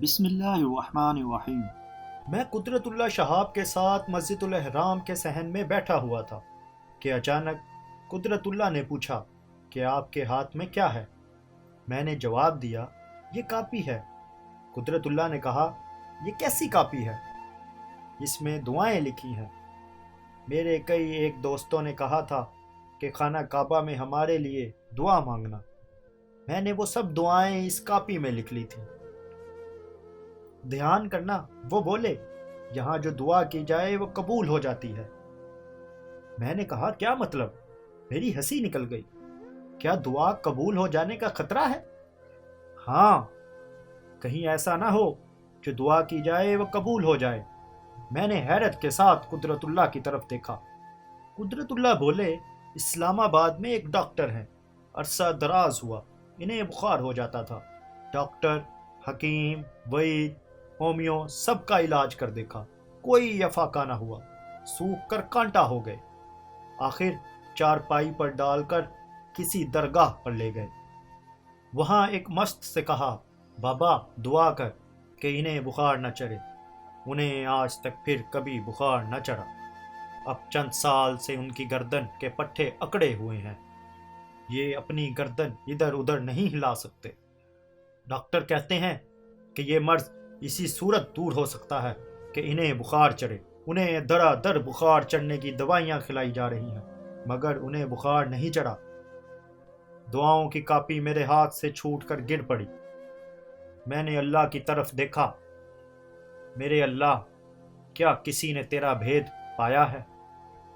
بسم اللہ الرحمن الرحیم۔ میں قدرت اللہ شہاب کے ساتھ مسجد الحرام کے صحن میں بیٹھا ہوا تھا کہ اچانک قدرت اللہ نے پوچھا کہ آپ کے ہاتھ میں کیا ہے؟ میں نے جواب دیا، یہ کاپی ہے۔ قدرت اللہ نے کہا، یہ کیسی کاپی ہے؟ اس میں دعائیں لکھی ہیں۔ میرے کئی ایک دوستوں نے کہا تھا کہ خانہ کعبہ میں ہمارے لیے دعا مانگنا۔ میں نے وہ سب دعائیں اس کاپی میں لکھ لی تھیں۔ دھیان کرنا، وہ بولے، یہاں جو دعا کی جائے وہ قبول ہو جاتی ہے۔ میں نے کہا، کیا مطلب؟ میری ہنسی نکل گئی۔ کیا دعا قبول ہو جانے کا خطرہ ہے؟ ہاں، کہیں ایسا نہ ہو جو دعا کی جائے وہ قبول ہو جائے۔ میں نے حیرت کے ساتھ قدرت اللہ کی طرف دیکھا۔ قدرت اللہ بولے، اسلام آباد میں ایک ڈاکٹر ہیں، عرصہ دراز ہوا انہیں بخار ہو جاتا تھا۔ ڈاکٹر، حکیم، وید، ہومیو سب کا علاج کر دیکھا، کوئی افاقہ نہ ہوا، سوکھ کر کانٹا ہو گئے۔ آخر چارپائی پر ڈال کر کسی درگاہ پر لے گئے۔ وہاں ایک مست سے کہا، بابا دعا کر کہ انہیں بخار نہ چڑھے۔ انہیں آج تک پھر کبھی بخار نہ چڑھا۔ اب چند سال سے ان کی گردن کے پٹھے اکڑے ہوئے ہیں، یہ اپنی گردن ادھر ادھر نہیں ہلا سکتے۔ ڈاکٹر کہتے ہیں کہ یہ مرض اسی صورت دور ہو سکتا ہے کہ انہیں بخار چڑھے۔ انہیں درا در بخار چڑھنے کی دوائیاں کھلائی جا رہی ہیں، مگر انہیں بخار نہیں چڑھا۔ دعاؤں کی کاپی میرے ہاتھ سے چھوٹ کر گر پڑی۔ میں نے اللہ کی طرف دیکھا۔ میرے اللہ، کیا کسی نے تیرا بھید پایا ہے؟